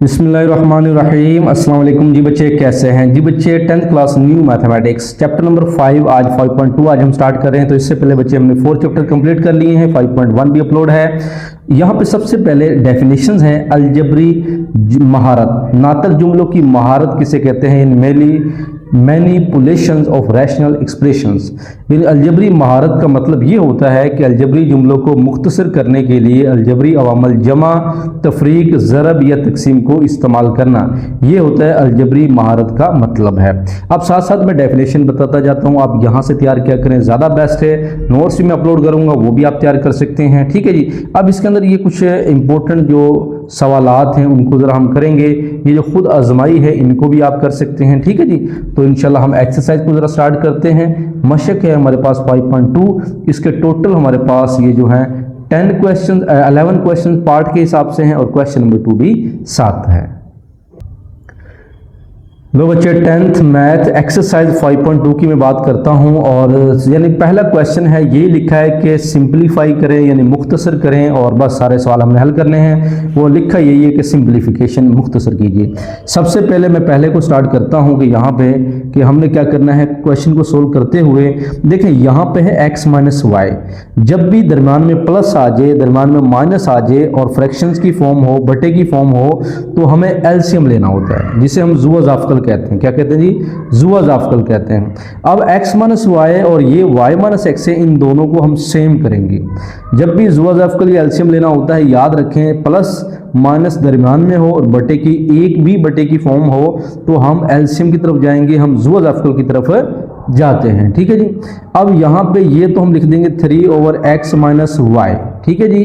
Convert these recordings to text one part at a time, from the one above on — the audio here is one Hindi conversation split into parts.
बिस्मिल्लाहिर्रहमानिर्रहीम। अस्सलाम वालेकुम जी बच्चे, कैसे हैं जी बच्चे। 10th class new mathematics chapter number 5 आज 5.2 आज हम स्टार्ट कर रहे हैं। तो इससे पहले बच्चे हमने 4 चैप्टर कंप्लीट कर लिए हैं, 5.1 भी अपलोड है। यहाँ पे सबसे पहले डेफिनेशंस हैं। अलजबरी महारत, नातक जुमलों की महारत किसे कहते हैं। Manipulations of rational expressions. अलजबरी महारत का मतलब ये होता है कि अलजबरी जुमलों को मुख्तसर करने के लिए अलजबरी अवामल जमा, तफरीक, ज़रब या तकसीम को इस्तेमाल करना, ये होता है अलजबरी महारत का मतलब है। अब साथ साथ मैं डेफिनेशन बताता जाता हूँ, आप यहाँ से तैयार क्या करें ज़्यादा बेस्ट है। नोट्स भी मैं अपलोड करूँगा, वो भी आप तैयार कर सकते हैं, ठीक है जी। अब इसके अंदर ये कुछ इंपॉर्टेंट जो सवालात हैं उनको ज़रा हम करेंगे। ये जो खुद आजमाई है इनको भी आप कर सकते हैं, ठीक है जी। तो इंशाल्लाह हम एक्सरसाइज को ज़रा स्टार्ट करते हैं। मशक है हमारे पास 5.2, इसके टोटल हमारे पास ये जो है 11 क्वेश्चन पार्ट के हिसाब से हैं और क्वेश्चन नंबर 2 भी 7 है। लो बच्चे, 10th मैथ एक्सरसाइज 5.2 की मैं बात करता हूं और यानी पहला क्वेश्चन है, ये लिखा है कि सिंपलीफाई करें यानी मुख्तसर करें और बस सारे सवाल हमने हल करने हैं। वो लिखा यही है कि सिंपलीफिकेशन मुख्तसर कीजिए। सबसे पहले मैं पहले को स्टार्ट करता हूं कि यहाँ पे कि हमने क्या करना है क्वेश्चन को सोल्व करते हुए। देखें यहाँ पे है x माइनस वाई, जब भी दरम्यान में प्लस आ जाए, दरम्यान में माइनस आ जाए और फ्रैक्शंस की फॉर्म हो, बटे की फॉर्म हो, तो हमें एलसीएम लेना होता है, जिसे हम जुआ जाफ्कल कहते हैं। क्या कहते हैं जी, जुआ जाफ्कल कहते हैं। अब x माइनस वाई और ये y माइनस एक्स है, इन दोनों को हम सेम करेंगे। जब भी जुआ जाफ्कल या एलसीएम लेना होता है, याद रखें प्लस माइनस दरमियान में हो और बटे की एक भी बटे की फॉर्म हो तो हम एलसीएम की तरफ जाएंगे, हम जुआ जाफ्कल की तरफ जाते हैं, ठीक है जी। अब यहाँ पे ये तो हम लिख देंगे 3/x माइनस वाई, ठीक है जी।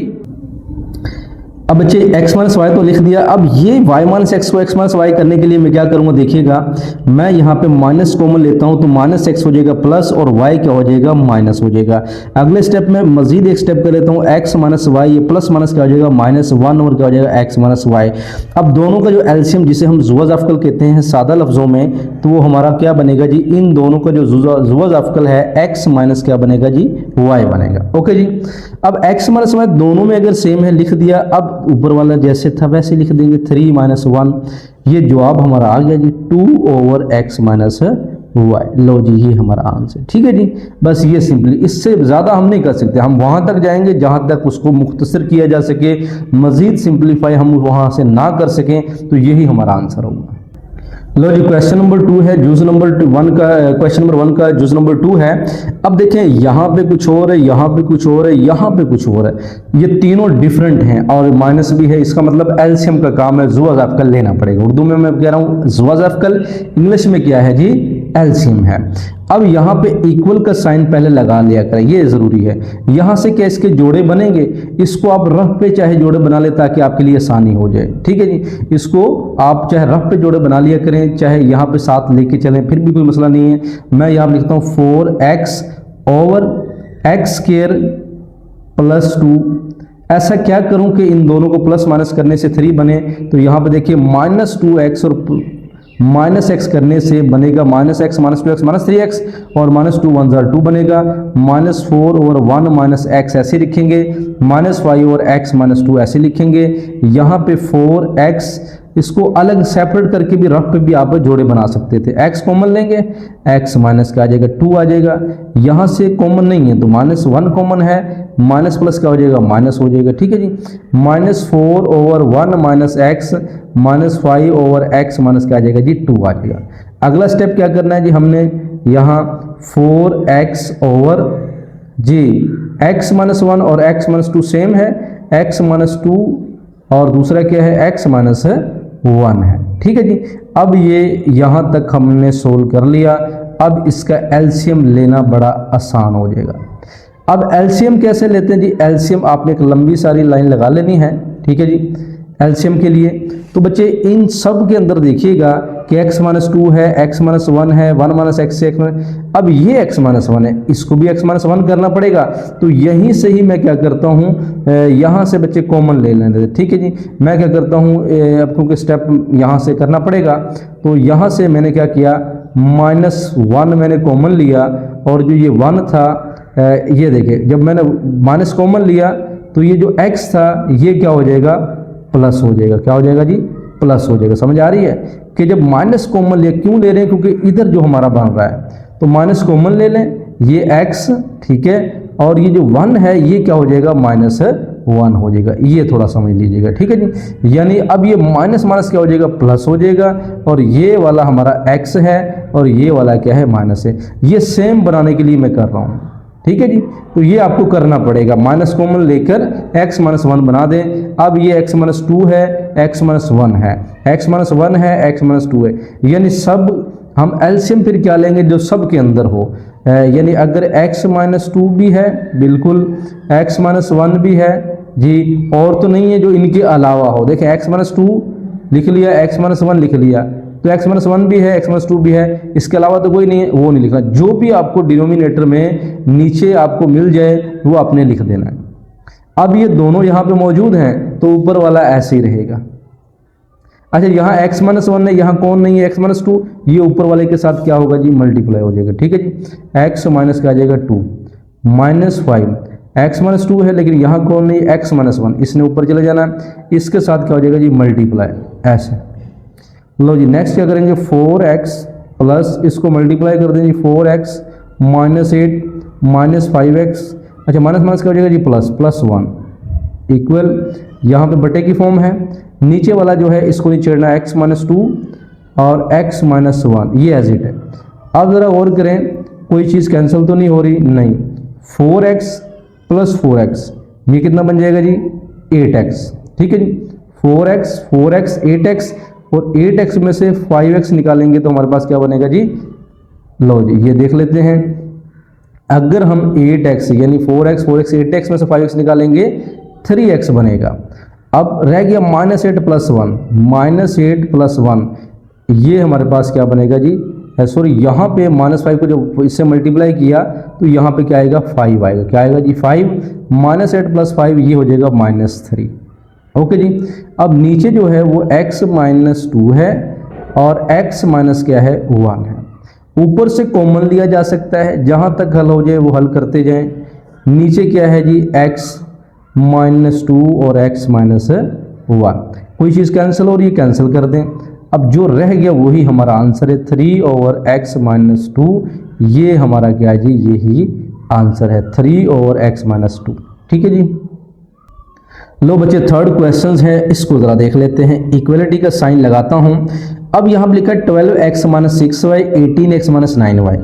अब बच्चे x माइनस वाई तो लिख दिया। अब ये y माइनस एक्स को x माइनस वाई करने के लिए मैं क्या करूँगा, देखिएगा मैं यहाँ पे माइनस कॉमन लेता हूँ तो माइनस एक्स हो जाएगा प्लस और y क्या हो जाएगा, माइनस हो जाएगा। अगले स्टेप में मजीद एक स्टेप कर लेता हूँ, x माइनस वाई, ये प्लस माइनस क्या हो जाएगा, -1 और क्या हो जाएगा, x माइनस वाई। अब दोनों का जो एलसीएम जिसे हम जुआ जाफ्कल कहते हैं सादा लफ्जों में, तो वो हमारा क्या बनेगा जी, इन दोनों का जो जुआ जाफ्कल है x माइनस क्या बनेगा जी, y बनेगा। ओके जी। अब x माइनस वाई दोनों में अगर सेम है लिख दिया। अब ऊपर वाला जैसे था वैसे लिख देंगे 3 - 1। ये जवाब हमारा आ गया जी 2/x माइनस वाई। लो जी, ये हमारा आंसर, ठीक है जी। बस ये सिंपली, इससे ज़्यादा हम नहीं कर सकते। हम वहाँ तक जाएंगे जहाँ तक उसको मुख्तसर किया जा सके, मज़ीद सिंपलीफाई हम वहाँ से ना कर सकें, तो यही हमारा आंसर होगा। लो जी, क्वेश्चन नंबर 2 है, जूस नंबर 1 का, क्वेश्चन नंबर 1 का जूस नंबर 2 है। अब देखें यहाँ पे कुछ और है, यहाँ पे कुछ और है, यहाँ पे कुछ और है। ये तीनों डिफरेंट हैं और माइनस भी है। इसका मतलब एलसीएम का काम है, जुआ जाफ्कल लेना पड़ेगा। उर्दू में मैं कह रहा हूँ जुआ जाफ्कल, इंग्लिश में क्या है जी, एलसीएम है। अब यहाँ पे इक्वल का साइन पहले लगा लिया करें, ये जरूरी है। यहाँ से क्या इसके जोड़े बनेंगे, इसको आप रफ पे चाहे जोड़े बना ले ताकि आपके लिए आसानी हो जाए, ठीक है जी। इसको आप चाहे रफ पे जोड़े बना लिया करें, चाहे यहाँ पे साथ लेके चलें, फिर भी कोई मसला नहीं है। मैं यहाँ लिखता हूँ 4x over x square plus 2। ऐसा क्या करूं कि इन दोनों को प्लस माइनस करने से 3 बने, तो यहाँ पे देखिए -2x और माइनस एक्स करने से बनेगा -x - 2x -3x और -2 1 2 बनेगा। -4 और 1 -x ऐसे लिखेंगे, -5 और x -2 ऐसे लिखेंगे। यहाँ पे 4x, इसको अलग सेपरेट करके भी रफ पे भी आप जोड़े बना सकते थे। x कॉमन लेंगे, x माइनस का आ जाएगा 2 आ जाएगा। यहाँ से कॉमन नहीं है तो -1 कॉमन है, माइनस प्लस का हो जाएगा, माइनस हो जाएगा, ठीक है जी। -4 over 1 -x, -5 over x minus क्या आ जाएगा जी, 2 आ जाएगा। अगला स्टेप क्या करना है जी, हमने यहाँ 4x ओवर जी x - 1 और x - 2 सेम है, x - 2 और दूसरा क्या है, x - 1 है, ठीक है जी। अब ये यहाँ तक हमने सोल्व कर लिया। अब इसका एलसीएम लेना बड़ा आसान हो जाएगा। अब एलसीएम कैसे लेते हैं जी, एलसीएम आपने एक लंबी सारी लाइन लगा लेनी है, ठीक है जी। एलसीएम के लिए तो बच्चे इन सब के अंदर देखिएगा कि x - 2 है, x - 1 है, 1 - x से x। अब ये x - 1 है, इसको भी x - 1 करना पड़ेगा। तो यहीं से ही मैं क्या करता हूँ, यहाँ से बच्चे कॉमन ले लेते हैं, ठीक है जी। मैं क्या करता हूँ, अब क्योंकि स्टेप यहाँ से करना पड़ेगा, तो यहाँ से मैंने क्या किया, -1 मैंने कॉमन लिया और जो ये 1 था, ये देखिए जब मैंने माइनस कॉमन लिया तो ये जो x था ये क्या हो जाएगा, प्लस हो जाएगा। क्या हो जाएगा जी, प्लस हो जाएगा। समझ आ रही है कि जब माइनस कॉमन ले, क्यों ले रहे हैं, क्योंकि इधर जो हमारा बन रहा है तो माइनस कॉमन ले लें, ये x, ठीक है, और ये जो 1 है ये क्या हो जाएगा, -1 हो जाएगा। ये थोड़ा समझ लीजिएगा, ठीक है जी। यानी अब ये माइनस माइनस क्या हो जाएगा, प्लस हो जाएगा, और ये वाला हमारा x है और ये वाला क्या है, माइनस है। ये सेम बनाने के लिए मैं कर रहा हूँ, ठीक है जी। तो ये आपको करना पड़ेगा, माइनस कॉमन लेकर x - 1 बना दें। अब ये x - 2 है, x - 1 है, x - 1 है, x - 2 है, यानी सब हम एलसीएम फिर क्या लेंगे, जो सब के अंदर हो। यानी अगर x - 2 भी है, बिल्कुल x - 1 भी है जी, और तो नहीं है जो इनके अलावा हो। देखें x - 2 लिख लिया, x - 1 लिख लिया, तो x - 1 भी है, x - 2 भी है, इसके अलावा तो कोई नहीं है, वो नहीं लिखना। जो भी आपको डिनोमिनेटर में नीचे आपको मिल जाए वो आपने लिख देना है। अब ये दोनों यहाँ पे मौजूद हैं तो ऊपर वाला ऐसे ही रहेगा। अच्छा, यहाँ x - 1 है, यहाँ कौन नहीं है, x - 2, ये ऊपर वाले के साथ क्या होगा जी, मल्टीप्लाई हो जाएगा, ठीक है जी। x माइनस क्या आ जाएगा 2 -5, x - 2 है लेकिन यहाँ कौन नहीं, x - 1, इसने ऊपर चले जाना है, इसके साथ क्या हो जाएगा जी, मल्टीप्लाई, ऐसे। लो जी, नेक्स्ट क्या करेंगे, 4x प्लस इसको मल्टीप्लाई कर देंगे, 4x -8 -5x, अच्छा माइनस माइनस क्या हो जाएगा जी, +1 इक्वल, यहाँ पे बटे की फॉर्म है, नीचे वाला जो है इसको नहीं छेड़ना, x - 2 और x - 1, ये एज इट है। अब ज़रा और करें, कोई चीज़ कैंसिल तो नहीं हो रही, नहीं, 4x + 4x, ये कितना बन जाएगा जी, 8x, ठीक है जी। 4x 8x, और 8x में से 5x निकालेंगे तो हमारे पास क्या बनेगा जी, लो जी ये देख लेते हैं। अगर हम 8x यानी 4x 8x में से 5x निकालेंगे 3x बनेगा। अब रह गया -8 + 1, -8 + 1, ये हमारे पास क्या बनेगा जी, सॉरी यहाँ पे -5 को जब इससे मल्टीप्लाई किया तो यहाँ पे क्या आएगा, 5 आएगा, क्या आएगा जी, 5, -8 + 5 ये हो जाएगा -3। ओके जी। अब नीचे जो है वो x - 2 है और x माइनस क्या है, 1 है। ऊपर से कॉमन लिया जा सकता है, जहाँ तक हल हो जाए वो हल करते जाएं। नीचे क्या है जी, x - 2 और x - 1, कोई चीज़ कैंसिल हो रही है, कैंसिल कर दें। अब जो रह गया वही हमारा आंसर है, 3/x - 2, ये हमारा क्या है जी, यही आंसर है, 3/x - 2, ठीक है जी। लो बच्चे, थर्ड क्वेश्चन है, इसको ज़रा देख लेते हैं। इक्वलिटी का साइन लगाता हूँ। अब यहाँ पर लिखा है 12x - 6y 18x - 9y।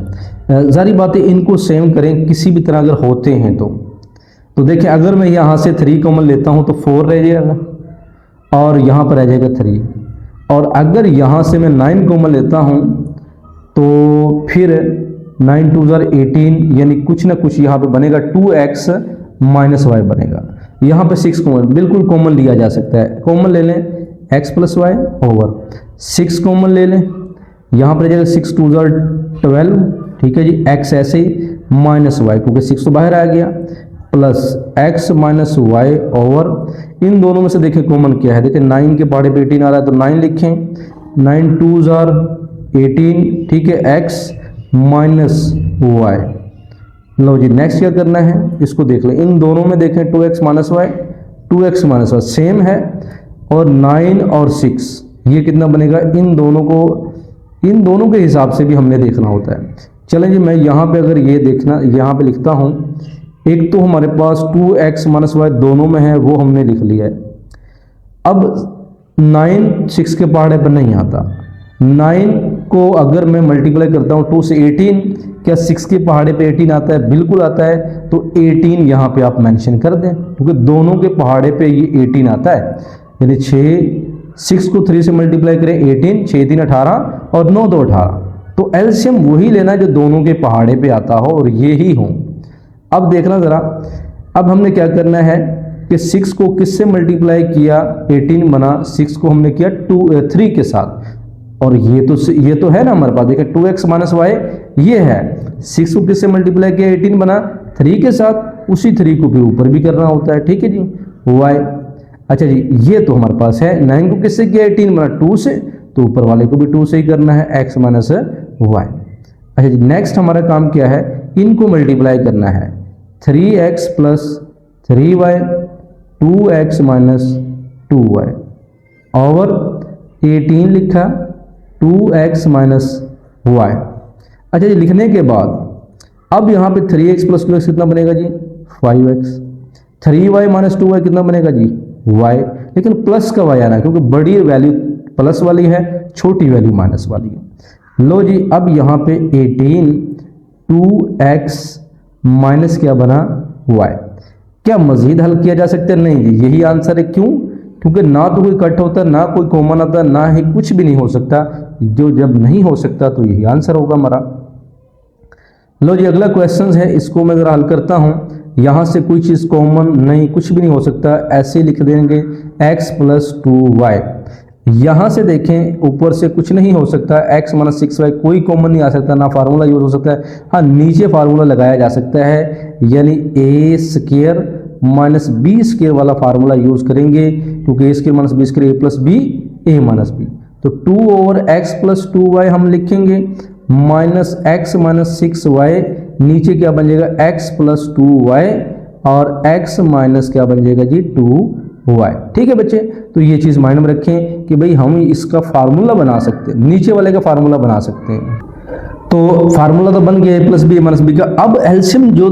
जारी बात है, इनको सेम करें किसी भी तरह अगर होते हैं तो देखें, अगर मैं यहाँ से 3 कॉमन लेता हूँ तो 4 रह जाएगा और यहाँ पर रह जाएगा 3, और अगर यहाँ से मैं 9 कॉमन लेता हूँ तो फिर 9 2 18, यानी कुछ ना कुछ यहाँ पे बनेगा, 2x - y बनेगा। यहाँ पे 6 कॉमन, बिल्कुल कॉमन लिया जा सकता है, कॉमन ले लें, x + y ओवर 6 कॉमन ले लें, यहाँ पर जाएगा 6 2 12, ठीक है जी, x ऐसे ही -y, क्योंकि 6 तो बाहर आ गया, प्लस x - y ओवर, इन दोनों में से देखें कॉमन क्या है, देखें 9 के पहाड़े पे 18 आ रहा है तो 9 लिखें, 9 2 18, ठीक है, x - y। लो जी, नेक्स्ट क्या करना है, इसको देख लें, इन दोनों में देखें 2x - y, 2x - y same है, और 9 और 6 ये कितना बनेगा, इन दोनों के हिसाब से भी हमने देखना होता है। चलें जी, मैं यहाँ पे अगर ये देखना, यहाँ पे लिखता हूँ, एक तो हमारे पास 2x - y दोनों में है, वो हमने लिख लिया है। अब 9 6 के पहाड़े पर नहीं आता, 9 को अगर मैं मल्टीप्लाई करता हूँ 2 से 18, क्या 6 के पहाड़े पे 18 आता है, बिल्कुल आता है, तो 18 यहाँ पे आप मेंशन कर दें, क्योंकि दोनों के पहाड़े पे ये 18 आता है। यानी 6 को 3 से मल्टीप्लाई करें 18, 6 3 18 और 9 2 18, तो एलसीएम वही लेना जो दोनों के पहाड़े पे आता हो और ये ही हो। अब देखना ज़रा, अब हमने क्या करना है कि 6 को किससे मल्टीप्लाई किया, 18 बना, 6 को हमने किया 3 के साथ, और ये तो है ना हमारे पास, देखिए 2x - y ये है, 6 को किससे मल्टीप्लाई किया, 18 बना, 3 के साथ, उसी 3 को भी ऊपर भी करना होता है, ठीक है जी, y। अच्छा जी, ये तो हमारे पास है, 9 को किससे किया, 18 बना, 2 से, तो ऊपर वाले को भी 2 से ही करना है, x - y। अच्छा जी, नेक्स्ट हमारा काम क्या है, इनको मल्टीप्लाई करना है, 3x + 3y 2x - 2y over 18 लिखा 2x माइनस वाई। अच्छा जी, लिखने के बाद अब यहाँ पे 3x प्लस 2x कितना बनेगा जी 5x, 3y माइनस 2y कितना बनेगा जी y, लेकिन प्लस का y आना क्योंकि बड़ी वैल्यू प्लस वाली है, छोटी वैल्यू माइनस वाली है। लो जी, अब यहाँ पे 18 2x माइनस क्या बना y। क्या मजीद हल किया जा सकता है? नहीं जी, यही आंसर है। क्यों? क्योंकि ना तो कोई कट होता, ना कोई कॉमन आता, ना ही कुछ भी नहीं हो सकता। जो जब नहीं हो सकता तो यही आंसर होगा हमारा। लो जी, अगला क्वेश्चन है, इसको मैं ज़रा हल करता हूँ। यहाँ से कोई चीज़ कॉमन नहीं, कुछ भी नहीं हो सकता, ऐसे लिख देंगे x प्लस 2y। यहाँ से देखें ऊपर से कुछ नहीं हो सकता, x माइनस 6y कोई कॉमन नहीं आ सकता, ना फार्मूला यूज हो सकता है। हाँ, नीचे फार्मूला लगाया जा सकता है, यानी ए स्क्वायर माइनस बी स्क्वायर वाला फार्मूला यूज करेंगे, क्योंकि ए स्क्वायर माइनस बी स्क्वायर ए प्लस बी ए माइनस बी। तो 2 ओवर एक्स प्लस 2y हम लिखेंगे माइनस एक्स माइनस 6y, नीचे क्या बन जाएगा x प्लस 2y और x माइनस क्या बन जाएगा जी 2y। ठीक है बच्चे, तो ये चीज़ माइंड में रखें कि भाई हम इसका फार्मूला बना सकते हैं, नीचे वाले का फार्मूला बना सकते हैं। तो फार्मूला तो बन गया a plus B minus B का। अब एल्शियम जो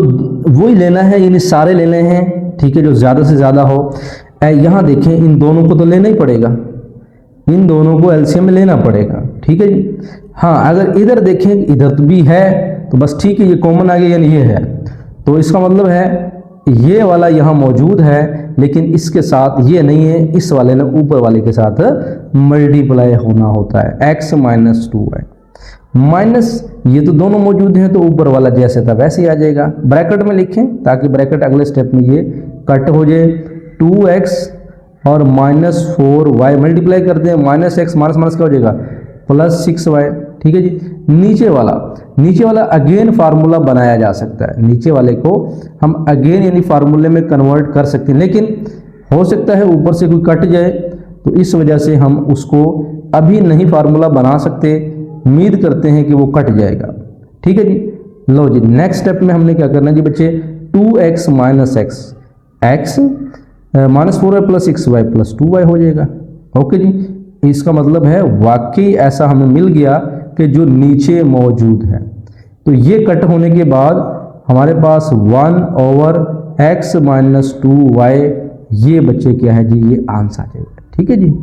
वही लेना है, यानी सारे लेने हैं, ठीक है, जो ज़्यादा से ज़्यादा हो। यहाँ देखें, इन दोनों को तो लेना ही पड़ेगा, इन दोनों को एल्शियम में लेना पड़ेगा। ठीक है जी। हाँ, अगर इधर देखें, इधर तो भी है तो बस ठीक है, ये कॉमन आ गया, यानी ये है, तो इसका मतलब है ये वाला यहाँ मौजूद है, लेकिन इसके साथ ये नहीं है, इस वाले ने ऊपर वाले के साथ मल्टीप्लाई होना होता है, x माइनस 2y माइनस, ये तो दोनों मौजूद हैं, तो ऊपर वाला जैसे था वैसे ही आ जाएगा। ब्रैकेट में लिखें ताकि ब्रैकेट अगले स्टेप में ये कट हो जाए। 2x और माइनस 4y मल्टीप्लाई कर दें, माइनस x माइनस माइनस क्या हो जाएगा प्लस 6y। ठीक है जी। नीचे वाला अगेन फार्मूला बनाया जा सकता है, नीचे वाले को हम अगेन यानी फार्मूले में कन्वर्ट कर सकते हैं, लेकिन हो सकता है ऊपर से कोई कट जाए, तो इस वजह से हम उसको अभी नहीं फार्मूला बना सकते, उम्मीद करते हैं कि वो कट जाएगा। ठीक है जी। लो जी, नेक्स्ट स्टेप में हमने क्या करना है जी बच्चे, 2x minus x minus 4y plus 6y plus 2y हो जाएगा। ओके जी, इसका मतलब है वाकई ऐसा हमें मिल गया कि जो नीचे मौजूद है। तो ये कट होने के बाद हमारे पास 1 ओवर x माइनस 2y, ये बच्चे क्या है जी, ये आंसर आ जाएगा। ठीक है जी।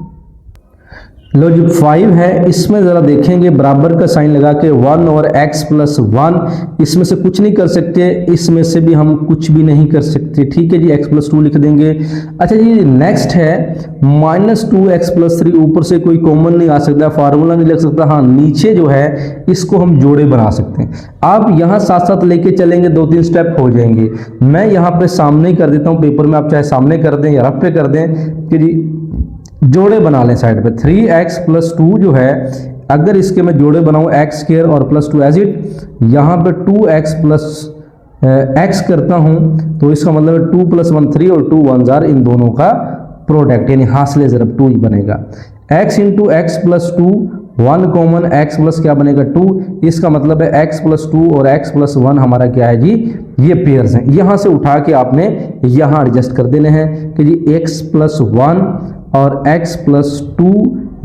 लो जी, 5 है, इसमें ज़रा देखेंगे बराबर का साइन लगा के 1 ओवर x प्लस 1, इसमें से कुछ नहीं कर सकते, इसमें से भी हम कुछ भी नहीं कर सकते। ठीक है जी, x प्लस 2 लिख देंगे। अच्छा जी, नेक्स्ट है माइनस 2x प्लस 3, ऊपर से कोई कॉमन नहीं आ सकता, फार्मूला नहीं लग सकता। हाँ, नीचे जो है इसको हम जोड़े बना सकते हैं। आप यहाँ साथ साथ लेके चलेंगे, 2-3 स्टेप हो जाएंगे। मैं यहाँ पे सामने ही कर देता हूँ पेपर में, आप चाहे सामने कर दें या रफ पे कर दें कि जी जोड़े बना लें साइड पे। 3x प्लस 2 जो है, अगर इसके मैं जोड़े बनाऊं x स्क्वायर और प्लस 2 एज इट, यहाँ पे 2x प्लस x करता हूं, तो इसका मतलब है 2 प्लस 1 3 और 2 1 जार, इन दोनों का प्रोडक्ट यानी हासिल ज़रब 2 ही बनेगा। x into x plus 2, 1 common, x plus क्या बनेगा 2, इसका मतलब है x प्लस 2 और x प्लस 1 हमारा क्या है जी, ये पेयर्स हैं। यहाँ से उठा के आपने यहाँ एडजस्ट कर देने हैं कि जी x प्लस 1 और x प्लस 2,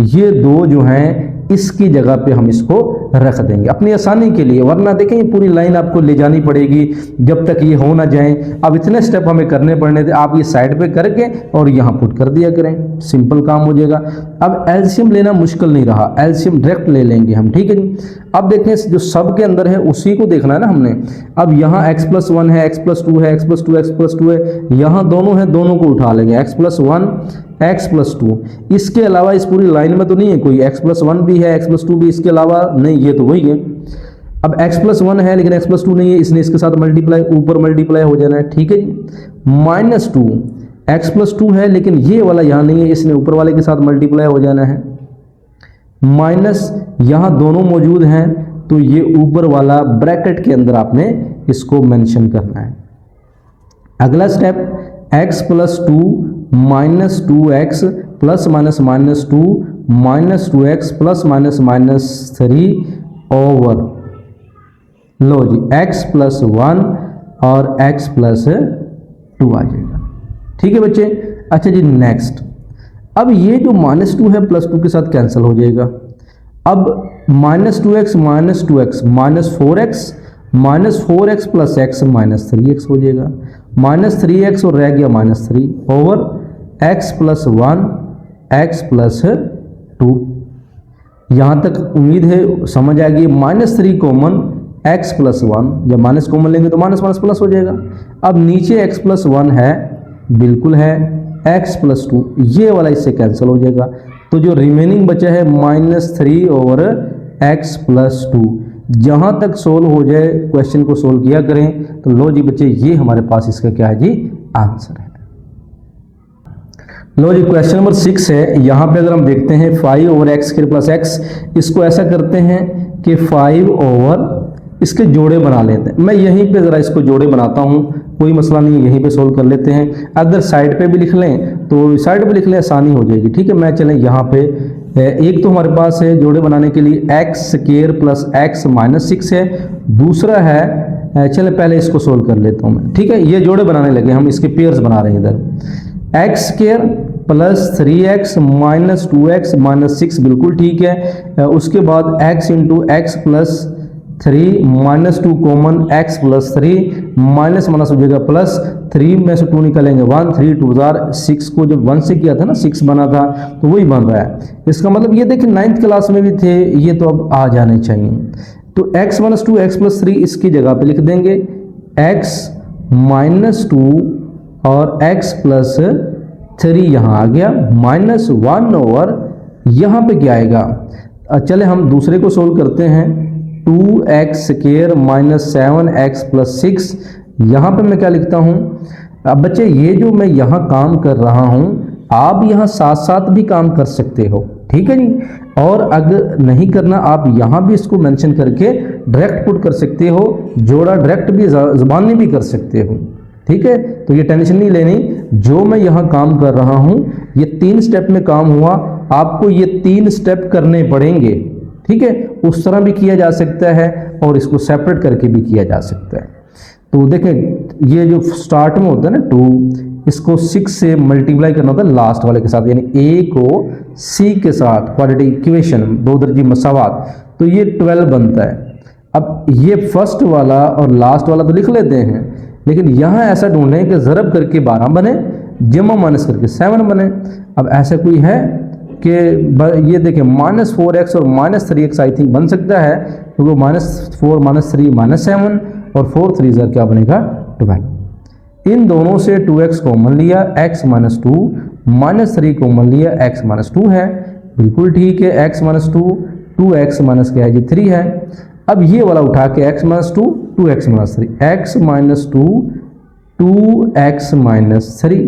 ये दो जो हैं इसकी जगह पे हम इसको रख देंगे अपनी आसानी के लिए, वरना देखें ये पूरी लाइन आपको ले जानी पड़ेगी जब तक ये हो ना जाए। अब इतने स्टेप हमें करने पड़ने थे, आप ये साइड पे करके और यहाँ पुट कर दिया करें, सिंपल काम हो जाएगा। अब एलसीएम लेना मुश्किल नहीं रहा, एलसीएम डायरेक्ट ले लेंगे हम। ठीक है जी। अब देखें जो सब के अंदर है उसी को देखना है ना हमने। अब यहाँ x प्लस 1 है, x प्लस 2 है, x प्लस 2 x प्लस 2 है, यहाँ दोनों है, दोनों को उठा लेंगे, x प्लस 1 x प्लस 2। इसके अलावा इस पूरी लाइन में तो नहीं है कोई, x प्लस 1 भी है, x प्लस 2 भी, इसके अलावा नहीं, ये तो वही है। अब x प्लस 1 है लेकिन x प्लस 2 नहीं है, इसने इसके साथ मल्टीप्लाई, ऊपर मल्टीप्लाई हो जाना है। ठीक है जी। माइनस 2, x प्लस 2 है लेकिन ये वाला यहाँ नहीं है, इसने ऊपर वाले के साथ मल्टीप्लाई हो जाना है। माइनस यहाँ दोनों मौजूद हैं, तो ये ऊपर वाला ब्रैकेट के अंदर आपने इसको मेंशन करना है। अगला step x plus 2 minus 2x plus minus minus 2 minus 2x plus minus minus 3 over, लो जी x प्लस 1 और x प्लस 2 आ जाएगा। ठीक है बच्चे। अच्छा जी, नेक्स्ट अब ये जो -2 है +2 के साथ कैंसिल हो जाएगा। अब -2x -4x plus x -3x हो जाएगा। -3x और रह गया -3 ओवर x + 1 x + 2। यहाँ तक उम्मीद है समझ आ गई। -3 कॉमन x + 1, जब माइनस कॉमन लेंगे तो माइनस माइनस प्लस हो जाएगा। अब नीचे x + 1 है, बिल्कुल है, x + 2 ये वाला इससे कैंसिल हो जाएगा। तो जो रिमेनिंग बचा है -3 ओवर x + 2। जहाँ तक सोल्व हो जाए क्वेश्चन को सोल्व किया करें। तो लो जी बच्चे, ये हमारे पास इसका क्या है जी, आंसर है। लो जी क्वेश्चन नंबर 6 है। यहाँ पे अगर हम देखते हैं 5 ओवर x² + x, इसको ऐसा करते हैं कि 5 ओवर इसके जोड़े बना लेते हैं। मैं यहीं पे ज़रा इसको जोड़े बनाता हूँ, कोई मसला नहीं है, यहीं पे सोल्व कर लेते हैं। अगर साइड पे भी लिख लें तो साइड पे लिख लें, आसानी हो जाएगी। ठीक है, मैं चलें यहाँ पे एक तो हमारे पास है जोड़े बनाने के लिए x² + x -6 है। दूसरा है, चले पहले इसको सोल्व कर लेता हूँ मैं। ठीक है, ये जोड़े बनाने लगे, हम इसके पेयर्स बना रहे हैं इधर। x² + 3x -2x -6 बिल्कुल ठीक है। उसके बाद x × x + 3 -2 common x + 3 minus minus हो जाएगा प्लस। 3 में से 2 निकालेंगे 1, 3 2 6 को जब 1 से किया था ना 6 बना था, तो वही बन रहा है। इसका मतलब ये देखिए 9th क्लास में भी थे, ये तो अब आ जाने चाहिए। तो x - 2 x + 3 इसकी जगह पे लिख देंगे, x -2 और x + 3 यहाँ आ गया, -1 ओवर यहाँ पे क्या आएगा। चले हम दूसरे को सोल्व करते हैं। 2x² - 7x + 6, यहाँ पे मैं क्या लिखता हूँ। अब बच्चे ये जो मैं यहाँ काम कर रहा हूँ, आप यहाँ साथ साथ भी काम कर सकते हो। ठीक है जी, और अगर नहीं करना आप यहाँ भी इसको मेंशन करके डायरेक्ट पुट कर सकते हो, जोड़ा डायरेक्ट भी ज़बान में भी कर सकते हो। ठीक है, तो ये टेंशन नहीं लेनी। जो मैं यहाँ काम कर रहा हूँ ये 3 स्टेप में काम हुआ, आपको ये 3 स्टेप करने पड़ेंगे। ठीक है, उस तरह भी किया जा सकता है और इसको सेपरेट करके भी किया जा सकता है। तो देखें ये जो स्टार्ट में होता है ना 2, इसको 6 से मल्टीप्लाई करना होता है लास्ट वाले के साथ, यानी a को c के साथ क्वाड्रेटिक इक्वेशन, 2 दर्जी मसावात, तो ये 12 बनता है। अब ये फर्स्ट वाला और लास्ट वाला तो लिख लेते हैं, लेकिन यहाँ ऐसा ढूंढें कि ज़रब करके 12 बने, जमा माइनस करके 7 बने। अब ऐसा कोई है कि ये देखें -4x और -3x आई थिंक बन सकता है, क्योंकि -4 -3 -7 और 4 3 क्या बनेगा 12। इन दोनों से 2x कॉमन लिया, x - 2 -3 कॉमन लिया, x - 2 है, बिल्कुल ठीक है। x - 2 2x माइनस क्या है जी 3 है। अब ये वाला उठा के x - 2 2x - 3, x - 2 2x - 3।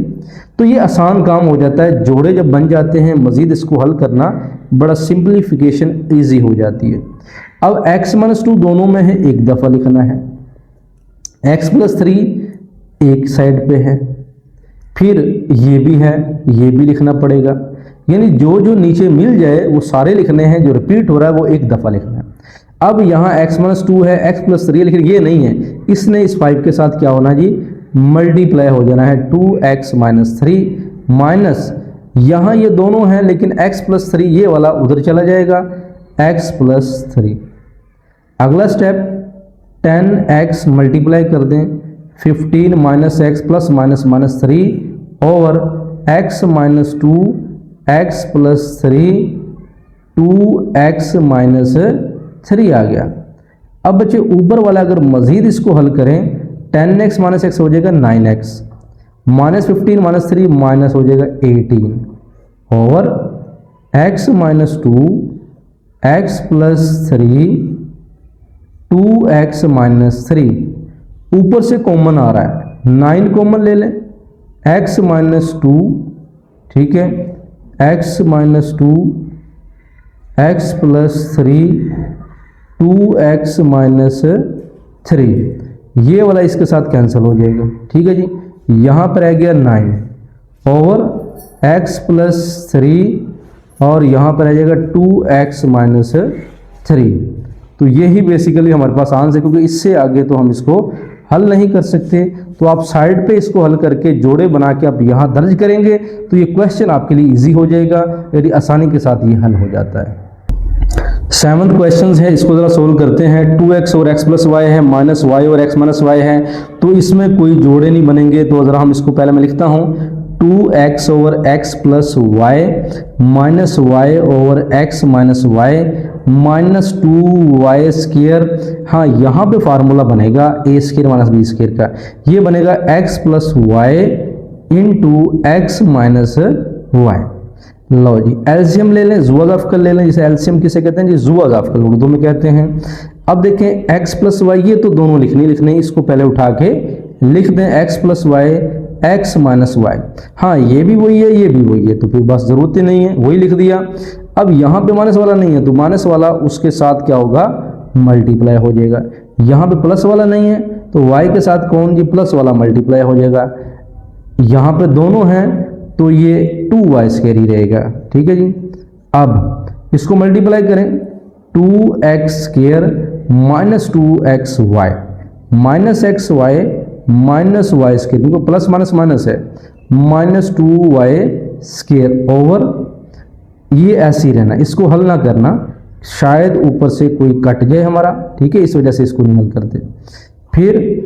तो ये आसान काम हो जाता है। जोड़े जब बन जाते हैं, मज़ीद इसको हल करना बड़ा सिंप्लीफिकेशन इजी हो जाती है। अब x - 2 दोनों में है, एक दफ़ा लिखना है। x + 3 एक साइड पे है, फिर ये भी है, ये भी लिखना पड़ेगा। यानी जो जो नीचे मिल जाए वो सारे लिखने हैं, जो रिपीट हो रहा है वो एक दफ़ा लिखना है। अब यहाँ x - 2 है, x + 3 लेकिन ये नहीं है, इसने इस 5 के साथ क्या होना जी, मल्टीप्लाई हो जाना है। 2x - 3 माइनस, यहाँ ये दोनों हैं लेकिन x + 3 ये वाला उधर चला जाएगा, x + 3। अगला स्टेप 10x मल्टीप्लाई कर दें, 15 - x plus minus 3 over x - 2 x + 3 2x - 3 आ गया। अब बच्चे ऊपर वाला अगर मज़ीद इसको हल करें, 10x - x हो जाएगा 9x, -15 - 3 माइनस हो जाएगा 18 ओवर x - 2 x + 3 2x - 3। ऊपर से कॉमन आ रहा है, 9 कॉमन ले लें, x - 2 ठीक है, x - 2 x + 3 2x - 3, ये वाला इसके साथ कैंसिल हो जाएगा। ठीक है जी, यहाँ पर रह गया 9 ओवर x + 3 और यहाँ पर रह जाएगा 2x - 3। तो यही बेसिकली हमारे पास आंसर है, क्योंकि इससे आगे तो हम इसको हल नहीं कर सकते तो आप साइड पे इसको हल करके जोड़े बना के आप यहाँ दर्ज करेंगे तो ये क्वेश्चन आपके लिए इजी हो जाएगा, यदि आसानी के साथ ये हल हो जाता है। 7th क्वेश्चन है, इसको ज़रा सोल्व करते हैं। 2x और x प्लस वाई है, माइनस वाई और x माइनस वाई है, तो इसमें कोई जोड़े नहीं बनेंगे। तो ज़रा हम इसको पहले मैं लिखता हूँ 2x over x plus y minus y over x minus y minus 2y square. हाँ, यहाँ पे फार्मूला बनेगा a square minus b square का, ये बनेगा x plus y into x minus y. लो जी, एलसीएम ले लें, जुआ जाफ्कल ले लें, जिसे एलसीएम किसे कहते हैं जी, जुआ जाफ्कल उर्दू में कहते हैं। अब देखें x प्लस वाई, ये तो दोनों लिखने इसको पहले उठा के लिख दें, x plus y x minus y. हाँ, ये भी वही है, ये भी वही है, तो फिर बस जरूरत ही नहीं है, वही लिख दिया। अब यहाँ पे माइनस वाला नहीं है तो माइनस वाला उसके साथ क्या होगा, मल्टीप्लाई हो जाएगा। यहाँ पे प्लस वाला नहीं है तो y के साथ कौन जी, प्लस वाला मल्टीप्लाई हो जाएगा। यहाँ पे दोनों हैं तो ये 2y स्क्वायर ही रहेगा, ठीक है जी। अब इसको मल्टीप्लाई करें, 2x square minus 2xy minus x y minus y square, क्योंकि प्लस माइनस माइनस है, माइनस 2y स्क्वायर ओवर, ये ऐसे ही रहना, इसको हल ना करना, शायद ऊपर से कोई कट जाए हमारा, ठीक है, इस वजह से इसको नहीं हल करते। फिर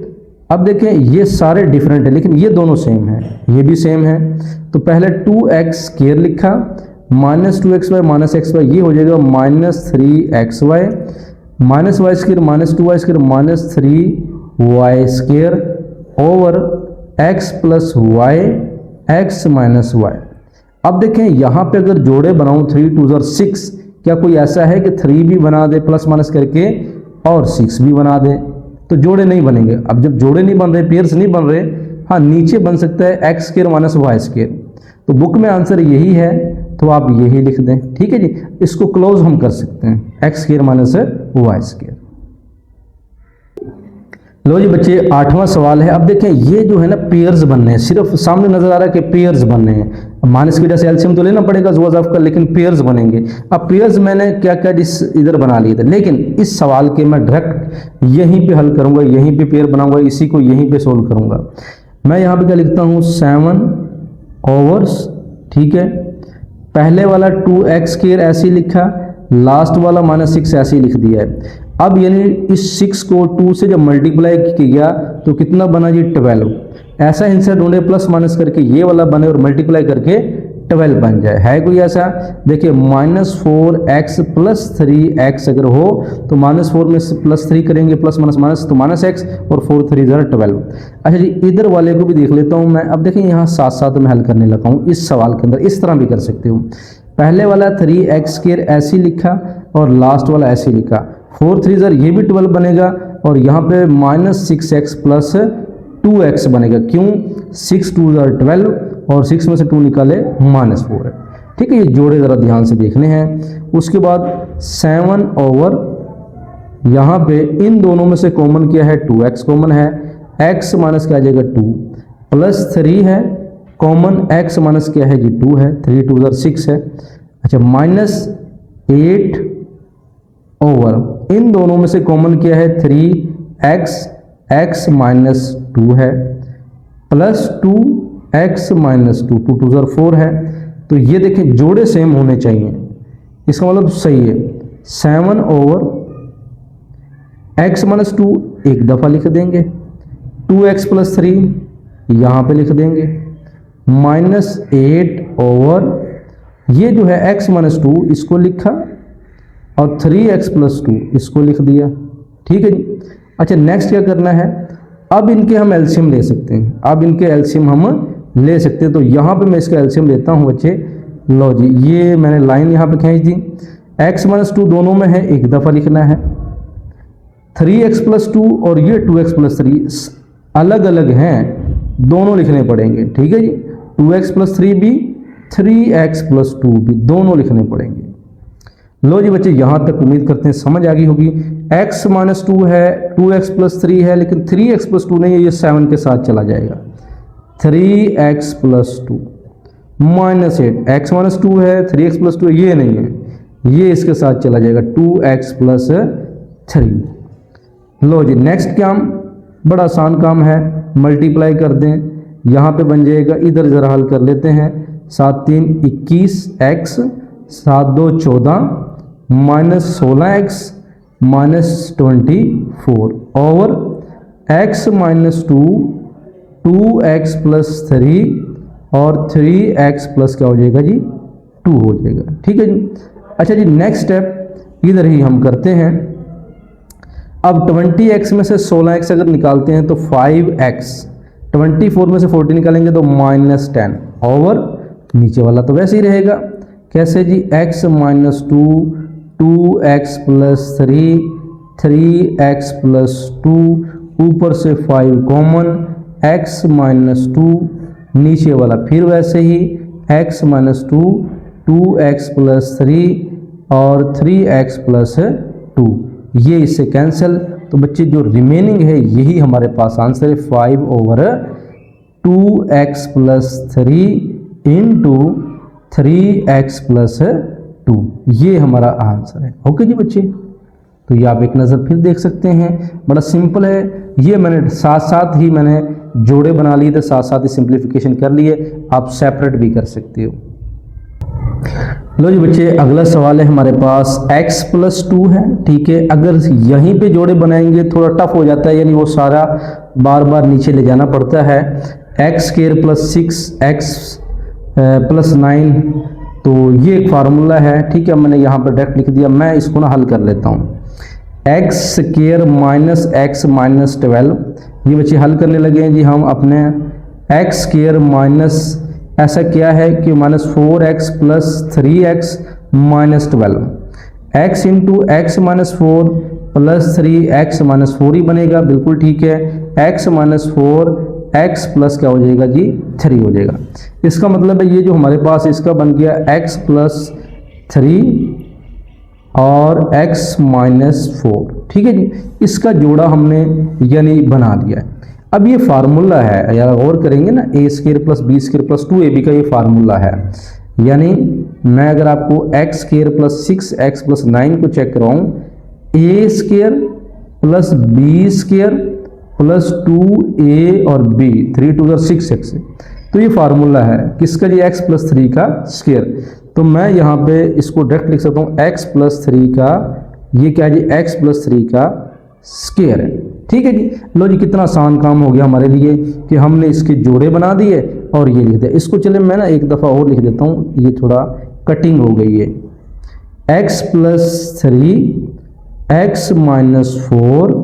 अब देखें ये सारे डिफरेंट है लेकिन ये दोनों सेम है, ये भी सेम है। तो पहले 2x स्क्वायर लिखा माइनस 2xy माइनस xy, ये हो जाएगा minus 3xy minus y square minus 2y square minus 3y square over x plus y x minus y. अब देखें यहाँ पे अगर जोड़े बनाऊँ 3 2 और 6, क्या कोई ऐसा है कि 3 भी बना दे प्लस माइनस करके और 6 भी बना दे, तो जोड़े नहीं बनेंगे। अब जब जोड़े नहीं बन रहे, पेयर्स नहीं बन रहे, हाँ नीचे बन सकता है x square minus y square, तो बुक में आंसर यही है तो आप यही लिख दें, ठीक है जी। इसको क्लोज हम कर सकते हैं, x square minus y square. लो जी बच्चे, 8वां सवाल है। अब देखें ये जो है ना पेयर्स बनने हैं, सिर्फ सामने नजर आ रहा है कि पेयर्स बनने हैं, माइनस की वजह से एलसीएम तो लेना पड़ेगा जुआ जाफ का, लेकिन पेयर्स बनेंगे। अब पेयर्स मैंने क्या क्या इधर बना लिए थे, लेकिन इस सवाल के मैं डायरेक्ट यहीं पे हल करूंगा, यहीं पे पेयर बनाऊंगा, इसी को यहीं पे सोल्व करूंगा। मैं यहाँ पे क्या लिखता हूँ 7 ओवर्स, ठीक है, पहले वाला 2x स्क्वायर ऐसे ही लिखा, लास्ट वाला माइनस 6 ऐसे ही लिख दिया है। अब यानी इस 6 को 2 से जब मल्टीप्लाई किया तो कितना बना जी 12। ऐसा आंसर ढूंढे प्लस माइनस करके ये वाला बने और मल्टीप्लाई करके 12 बन जाए, है कोई ऐसा? देखिए माइनस 4x प्लस 3x अगर हो तो माइनस 4 में से प्लस 3 करेंगे, प्लस माइनस माइनस तो माइनस x और 4 3 12। अच्छा जी, इधर वाले को भी देख लेता हूँ मैं। अब देखिए यहाँ साथ साथ में हल करने लगा हूँ इस सवाल के अंदर, इस तरह भी कर सकते हो। पहले वाला 3x स्क्वायर ऐसे लिखा और लास्ट वाला ऐसे लिखा, 4 3 ये भी 12 बनेगा और यहाँ पे माइनस 6x प्लस 2x बनेगा। क्यों? 6 2 12 और 6 में से 2 निकाले माइनस 4 है, ठीक है। ये जोड़े ज़रा ध्यान से देखने हैं। उसके बाद 7 ओवर, यहाँ पे इन दोनों में से कॉमन क्या है? 2x कॉमन है, x माइनस क्या आ जाएगा 2 प्लस 3 है कॉमन, x माइनस क्या है जी 2 है, 3 2 6 है। अच्छा माइनस 8 ओवर, इन दोनों में से कॉमन क्या है? 3x, x माइनस 2 है प्लस 2x माइनस 2, 2 2 4 है। तो ये देखें जोड़े सेम होने चाहिए, इसका मतलब सही है। 7 ओवर x माइनस 2 एक दफ़ा लिख देंगे, 2x प्लस 3 यहाँ पे लिख देंगे, माइनस 8 ओवर ये जो है x माइनस 2 इसको लिखा और 3x प्लस 2 इसको लिख दिया, ठीक है जी। अच्छा नेक्स्ट क्या करना है? अब इनके हम एलसीएम ले सकते हैं, अब इनके एलसीएम हम ले सकते हैं। तो यहाँ पे मैं इसका एलसीएम लेता हूँ बच्चे। लो जी, ये मैंने लाइन यहाँ पे खींच दी, x माइनस 2 दोनों में है, एक दफ़ा लिखना है। 3x प्लस 2 और ये 2x प्लस 3 अलग अलग हैं, दोनों लिखने पड़ेंगे, ठीक है जी। 2x प्लस 3 भी, 3x प्लस 2 भी, दोनों लिखने पड़ेंगे। लो जी बच्चे, यहाँ तक उम्मीद करते हैं समझ आ गई होगी। x माइनस 2 है, 2x प्लस 3 है, लेकिन 3x प्लस 2 नहीं है, ये 7 के साथ चला जाएगा। 3x plus 2 minus 8, x minus 2 है, 3x प्लस 2 ये नहीं है, ये इसके साथ चला जाएगा 2x प्लस 3। लो जी नेक्स्ट क्या, बड़ा आसान काम है, मल्टीप्लाई कर दें, यहाँ पे बन जाएगा, इधर ज़रा हल कर लेते हैं। 7 3 21 x, 7 2 14 minus 16 x minus 24 over x minus 2 2x plus 3 और 3x प्लस क्या हो जाएगा जी 2 हो जाएगा। ठीक है जी। अच्छा जी, नेक्स्ट स्टेप इधर ही हम करते हैं। अब 20x में से 16x अगर निकालते हैं तो 5x, 24 में से 40 निकालेंगे तो माइनस 10 ओवर नीचे वाला तो वैसे ही रहेगा। कैसे जी, x minus 2 2x plus 3 3x plus 2 ऊपर से 5 कॉमन, x माइनस 2 नीचे वाला फिर वैसे ही x माइनस 2 2x प्लस 3 और 3x प्लस 2, ये इससे कैंसिल। तो बच्चे जो रिमेनिंग है यही हमारे पास आंसर है, 5 over 2x plus 3 into 3x plus 2, ये हमारा आंसर है। ओके जी बच्चे, तो ये आप एक नज़र फिर देख सकते हैं, बड़ा सिंपल है। ये मैंने साथ साथ ही मैंने जोड़े बना लिए थे, साथ साथ ही सिंप्लीफिकेशन कर लिए, आप सेपरेट भी कर सकते हो। लो जी बच्चे, अगला सवाल है हमारे पास x प्लस 2 है। ठीक है, अगर यहीं पे जोड़े बनाएंगे थोड़ा टफ हो जाता है, यानी वो सारा बार बार नीचे ले जाना पड़ता है। X square plus 6x plus 9, तो ये एक फार्मूला है। ठीक है, मैंने यहाँ पर डायरेक्ट लिख दिया, मैं इसको ना हल कर लेता हूँ। X square minus x minus 12, ये बच्चे हल करने लगे हैं जी हम अपने। एक्स स्क्वायर माइनस ऐसा क्या है कि minus 4x plus 3x minus 12, x into x minus 4 plus 3x minus 4 ही बनेगा, बिल्कुल ठीक है। x माइनस 4 x प्लस क्या हो जाएगा जी 3 हो जाएगा। इसका मतलब है ये जो हमारे पास इसका बन गया x प्लस 3 और x माइनस 4। ठीक है जी, इसका जोड़ा हमने यानी बना दिया है। अब ये फार्मूला है, यार गौर करेंगे ना, a square plus b square plus 2ab का ये फार्मूला है। यानी मैं अगर आपको x square plus 6x plus 9 को चेक कराऊँ, a square plus b square plus 2a और b, 3 2 6x, तो ये फार्मूला है किसका जी, x प्लस 3 का स्क्वायर। तो मैं यहाँ पे इसको डायरेक्ट लिख सकता हूँ x प्लस 3 का, ये क्या है जी, x प्लस 3 का स्क्वायर है। ठीक है जी। लो जी, कितना आसान काम हो गया हमारे लिए कि हमने इसके जोड़े बना दिए और ये लिख दिया। इसको चले मैं ना एक दफ़ा और लिख देता हूँ, ये थोड़ा कटिंग हो गई है। x plus 3 x minus 4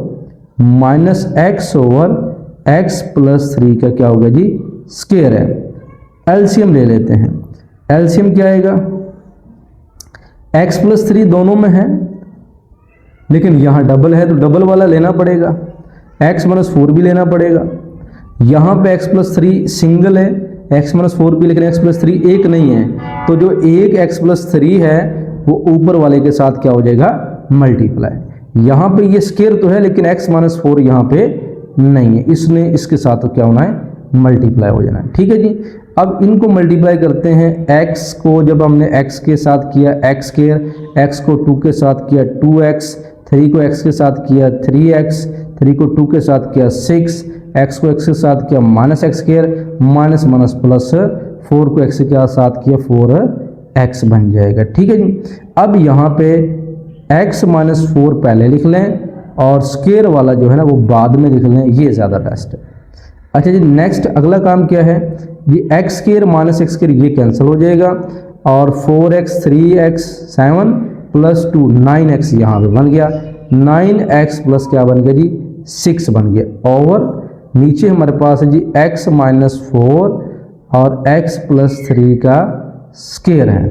minus x over x plus 3 का क्या होगा जी, स्क्वायर है। एलसीएम ले लेते हैं, एलसीएम क्या आएगा, x प्लस 3 दोनों में है लेकिन यहाँ डबल है तो डबल वाला लेना पड़ेगा, x माइनस 4 भी लेना पड़ेगा। यहाँ पे x प्लस 3 सिंगल है, x माइनस 4 भी, लेकिन x प्लस 3 एक नहीं है, तो जो एक x प्लस 3 है वो ऊपर वाले के साथ क्या हो जाएगा, मल्टीप्लाई। यहाँ पे ये स्क्वायर तो है लेकिन x माइनस 4 यहाँ पे नहीं है, इसने इसके साथ तो क्या होना है, मल्टीप्लाई हो जाना है। ठीक है जी। अब इनको मल्टीप्लाई करते हैं, x को जब हमने x के साथ किया x स्क्वायर, x को 2 के साथ किया 2x, 3 को x के साथ किया 3x, 3 को 2 के साथ किया 6, x को x के साथ किया minus x square, minus minus plus 4 को x के साथ किया 4x बन जाएगा। ठीक है जी। अब यहाँ पे x माइनस 4 पहले लिख लें और स्क्वायर वाला जो है ना वो बाद में लिख लें, ये ज़्यादा बेस्ट है। अच्छा जी, नेक्स्ट अगला काम क्या है जी, x square minus x square ये कैंसिल हो जाएगा और 4x 3x 7 प्लस 2 9x यहाँ पे बन गया, 9x प्लस क्या बन गया जी 6 बन गया। ओवर नीचे हमारे पास है जी x माइनस 4 और x प्लस 3 का स्क्वायर है।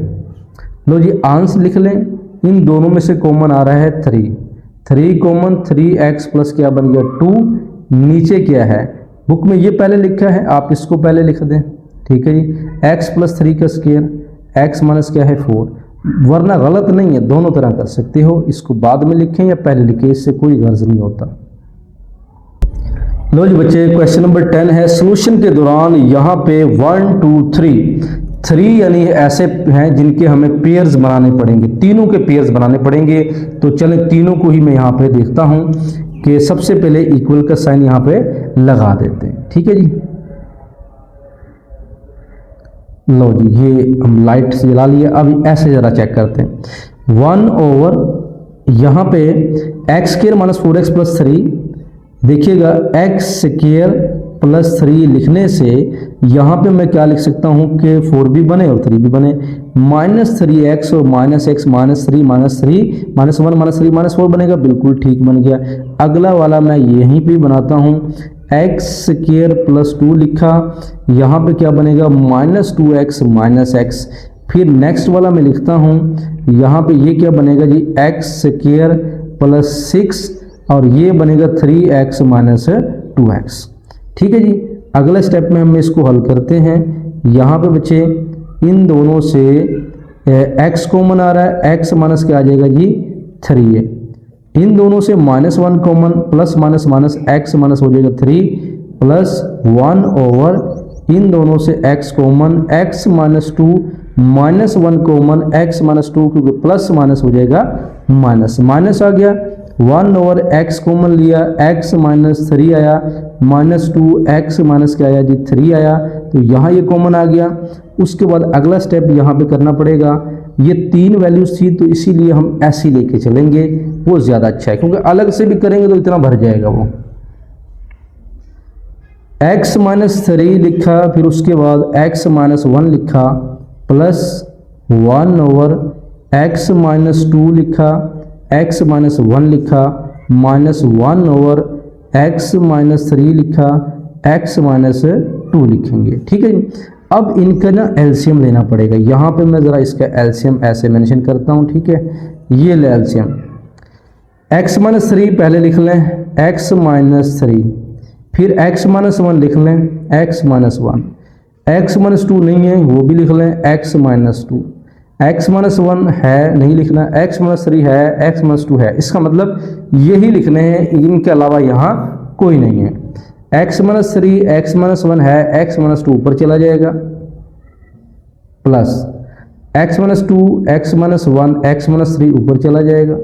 लो जी, आंसर लिख लें, इन दोनों में से कॉमन आ रहा है 3 कॉमन, 3x प्लस क्या बन गया 2, नीचे क्या है, बुक में ये पहले लिखा है, आप इसको पहले लिख दें। ठीक है जी, x प्लस 3 का स्क्वायर, x माइनस क्या है 4, वरना गलत नहीं है, दोनों तरह कर सकते हो, इसको बाद में लिखें या पहले लिखें, इससे कोई गर्ज नहीं होता। लो जी बच्चे, क्वेश्चन नंबर 10 है, सोल्यूशन के दौरान यहाँ पे 1 2 3 यानी ऐसे हैं जिनके हमें पेयर्स बनाने पड़ेंगे, तीनों के पेयर्स बनाने पड़ेंगे। तो चलें तीनों को ही मैं यहाँ पे देखता हूँ कि सबसे पहले इक्वल का साइन यहाँ पे लगा देते हैं। ठीक है जी, लो जी ये हम लाइट से जला लिया। अब ऐसे ज़रा चेक करते हैं, 1 ओवर यहाँ पे x square minus 4x plus 3, देखिएगा एक्स स्क्वायर प्लस 3 लिखने से यहाँ पे मैं क्या लिख सकता हूँ कि 4 भी बने और 3 भी बने, माइनस 3x और minus x minus 3 minus 3 minus 1 minus 3 minus 4 बनेगा, बिल्कुल ठीक बन गया। अगला वाला मैं यहीं पे बनाता हूँ, एक्स स्क्वायर प्लस 2 लिखा, यहाँ पे क्या बनेगा माइनस 2x माइनस एक्स। फिर नेक्स्ट वाला मैं लिखता हूँ, यहाँ पे ये क्या बनेगा जी एक्स स्क्वायर प्लस 6 और ये बनेगा 3x माइनस 2x। ठीक है जी, अगले स्टेप में हम इसको हल करते हैं। यहाँ पे बच्चे इन दोनों से x कॉमन आ रहा है, x माइनस क्या आ जाएगा जी 3 है, इन दोनों से -1 common, plus minus minus x minus हो जाएगा 3 प्लस 1 ओवर इन दोनों से x common, x minus 2 -1 common, x minus 2 क्योंकि प्लस माइनस हो जाएगा माइनस, माइनस आ गया, 1 ओवर x कॉमन लिया, x माइनस 3 आया, माइनस 2 x माइनस क्या आया जी 3 आया, तो यहाँ ये कॉमन आ गया। उसके बाद अगला स्टेप यहाँ पे करना पड़ेगा, ये 3 वैल्यूज थी तो इसीलिए हम ऐसे लेके चलेंगे, वो ज़्यादा अच्छा है, क्योंकि अलग से भी करेंगे तो इतना भर जाएगा वो। x माइनस 3 लिखा, फिर उसके बाद x माइनस 1 लिखा, प्लस 1 ओवर x माइनस 2 लिखा, x माइनस 1 लिखा, माइनस 1 ओवर x माइनस 3 लिखा, x माइनस 2 लिखेंगे। ठीक है जी, अब इनका ना एलसीएम लेना पड़ेगा। यहाँ पे मैं ज़रा इसका एलसीएम ऐसे मेंशन करता हूँ। ठीक है, ये ले एलसीएम, x माइनस 3 पहले लिख लें, x माइनस 3, फिर x माइनस 1 लिख लें, x माइनस 1, x माइनस 2 नहीं है वो भी लिख लें, x माइनस 2, x माइनस 1 है नहीं लिखना, x माइनस 3 है, x माइनस 2 है, इसका मतलब यही लिखने हैं, इनके अलावा यहाँ कोई नहीं है। x माइनस 3 x माइनस 1 है, x माइनस 2 ऊपर चला जाएगा, plus x minus 2 x minus 1 x minus 3 ऊपर चला जाएगा,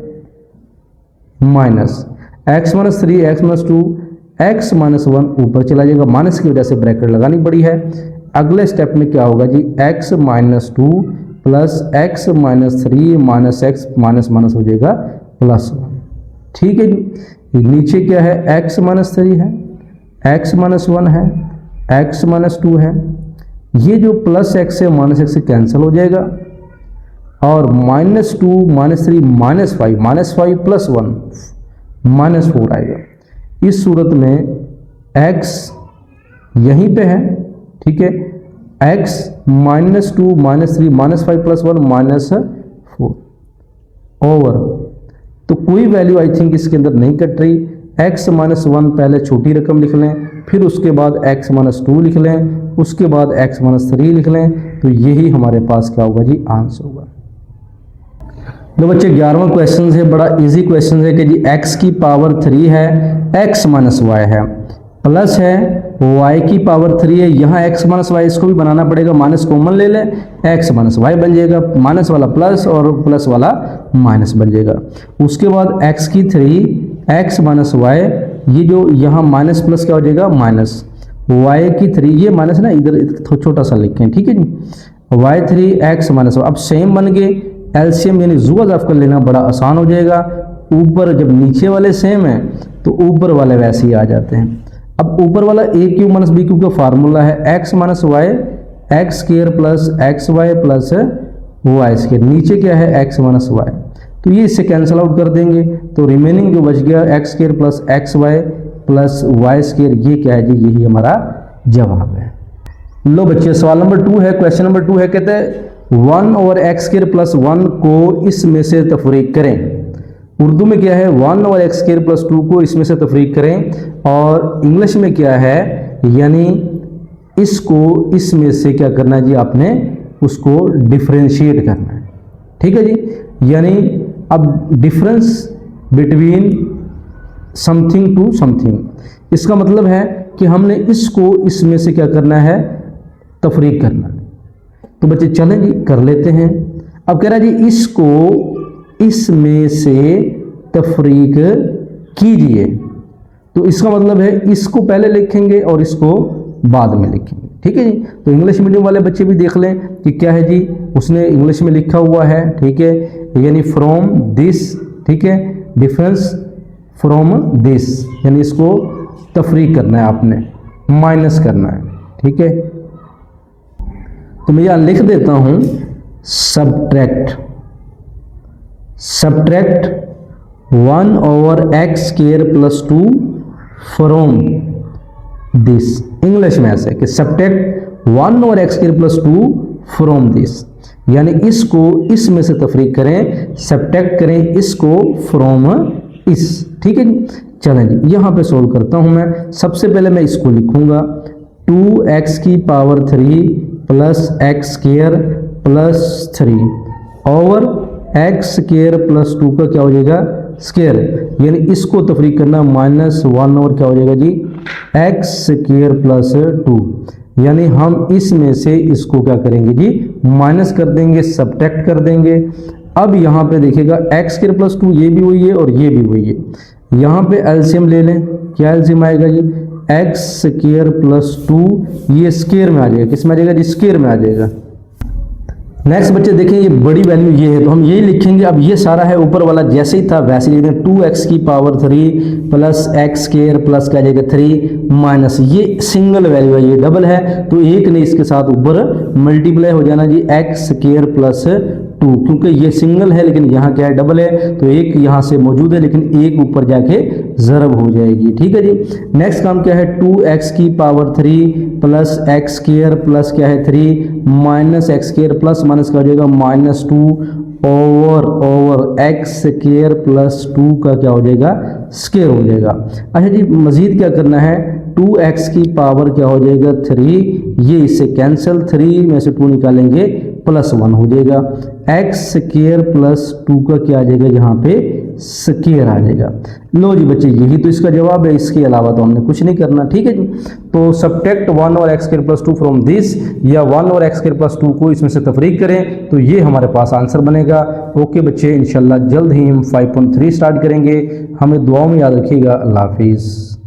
minus x minus 3 x minus 2 x minus 1 ऊपर चला जाएगा, माइनस की वजह से ब्रैकेट लगानी पड़ी है। अगले स्टेप में क्या होगा जी x minus 2 plus x minus 3 minus x minus minus हो जाएगा प्लस 1। ठीक है जी, नीचे क्या है x माइनस 3 है, x माइनस 1 है, x माइनस 2 है, ये जो प्लस x से माइनस एक्स से कैंसिल हो जाएगा, और minus 2 minus 3 minus 5 plus 1 minus 4 आएगा। इस सूरत में x यहीं पे है, ठीक है, x minus 2 minus 3 minus 5 plus 1 minus 4 over, तो कोई वैल्यू आई थिंक इसके अंदर नहीं कट रही। x माइनस 1 पहले छोटी रकम लिख लें, फिर उसके बाद x माइनस 2 लिख लें, उसके बाद x माइनस 3 लिख लें, तो यही हमारे पास क्या होगा जी आंसर होगा। तो बच्चे 11वां क्वेश्चन है, बड़ा इजी क्वेश्चन है कि जी x की पावर 3 है, x माइनस y है, प्लस है y की पावर 3 है, यहाँ x माइनस y इसको भी बनाना पड़ेगा, माइनस कॉमन ले लें, x माइनस y बन जाएगा, माइनस वाला प्लस और प्लस वाला माइनस बन जाएगा। उसके बाद x की 3 x माइनस y, ये जो यहाँ माइनस प्लस क्या हो जाएगा माइनस, y की 3 ये माइनस ना इधर छोटा सा लिखें, ठीक है जी, y3 x माइनस y, अब सेम बन गए, एलसीएम यानी जुआ ज़ाफ कर लेना बड़ा आसान हो जाएगा। ऊपर जब नीचे वाले सेम है तो ऊपर वाले वैसे ही आ जाते हैं। अब ऊपर वाला A cube minus B cube का फार्मूला है x minus y x square plus x y plus y square, नीचे क्या है x माइनस वाई, तो ये इससे कैंसिल आउट कर देंगे, तो रिमेनिंग जो बच गया x square plus x y plus y square, ये क्या है जी यही हमारा जवाब है। लो बच्चे सवाल नंबर 2 है, क्वेश्चन नंबर 2 है, कहते हैं 1 ओवर एक्स स्क्वायर प्लस 1 को इसमें से तफरीक करें। उर्दू में क्या है 1 ओवर एक्स स्क्वायर प्लस 2 को इसमें से तफरीक करें, और इंग्लिश में क्या है यानी इसको इसमें से क्या करना है जी आपने उसको डिफरेंशिएट करना है। ठीक है जी, यानी अब difference between something to something, इसका मतलब है कि हमने इसको इसमें से क्या करना है तफरीक करना है। तो बच्चे चलें जी कर लेते हैं। अब कह रहा है जी इसको इसमें से तफरीक कीजिए, तो इसका मतलब है इसको पहले लिखेंगे और इसको बाद में लिखेंगे, ठीक है जी। तो इंग्लिश मीडियम वाले बच्चे भी देख लें कि क्या है जी, उसने इंग्लिश में लिखा हुआ है, ठीक है, यानी फ्रॉम दिस, ठीक है, डिफरेंस फ्रॉम दिस, यानी इसको तफरीक करना है, आपने माइनस करना है, ठीक है। तो मैं यहाँ लिख देता हूँ subtract 1/x² + 2 from this. English में ऐसे कि सब्ट्रैक्ट 1/x² + 2 फ्रॉम दिस, यानी इसको इसमें से तफरीक करें, सब्ट्रैक्ट करें इसको फ्रॉम इस, ठीक है जी। चलें जी, यहाँ पे सोल्व करता हूँ मैं। सबसे पहले मैं इसको लिखूंगा 2x³ + x² + 3 ओवर x² + 2 का क्या हो जाएगा स्क्वायर, यानी इसको तफरीक करना -1 और क्या हो जाएगा जी x² + 2, यानी हम इसमें से इसको क्या करेंगे जी माइनस कर देंगे, सब्ट्रैक्ट कर देंगे। अब यहाँ पे देखिएगा x² + 2 ये भी वही है और ये भी वही है, यहाँ पे एलसीएम ले लें, क्या एलसीएम आएगा जी x² + 2, ये स्क्वायर में आ जाएगा, किस में आ जाएगा जी स्क्वायर में आ जाएगा। नेक्स्ट बच्चे देखें ये बड़ी वैल्यू ये है तो हम यही लिखेंगे। अब ये सारा है ऊपर वाला जैसे ही था वैसे ही लिख दें 2x³ + x² प्लस क्या जाएगा 3 माइनस, ये सिंगल वैल्यू है, ये डबल है तो एक ने इसके साथ ऊपर मल्टीप्लाई हो जाना जी x² + 2, क्योंकि ये सिंगल है लेकिन यहाँ क्या है डबल है, तो एक यहाँ से मौजूद है लेकिन एक ऊपर जाके ज़रब हो जाएगी, ठीक है जी। नेक्स्ट काम क्या है 2x³ + x² प्लस क्या है 3 माइनस x² प्लस माइनस क्या हो जाएगा -2 ओवर x² + 2 का क्या हो जाएगा स्क्वायर हो जाएगा। अच्छा जी, मजीद क्या करना है 2x की पावर क्या हो जाएगा 3, ये इससे कैंसिल, 3 में से 2 निकालेंगे +1 हो जाएगा, x² + 2 का क्या आ जाएगा यहाँ पे स्क्वायर आ जाएगा। लो जी बच्चे यही तो इसका जवाब है, इसके अलावा तो हमने कुछ नहीं करना, ठीक है जी। तो सब्ट्रैक्ट 1/x² + 2 फ्रॉम दिस या 1/x² + 2 को इसमें से तफरीक करें तो ये हमारे पास आंसर बनेगा। ओके बच्चे, इंशाल्लाह जल्द ही हम 5.3 स्टार्ट करेंगे। हमें दुआओं में याद रखिएगा। अल्लाह हाफिज़।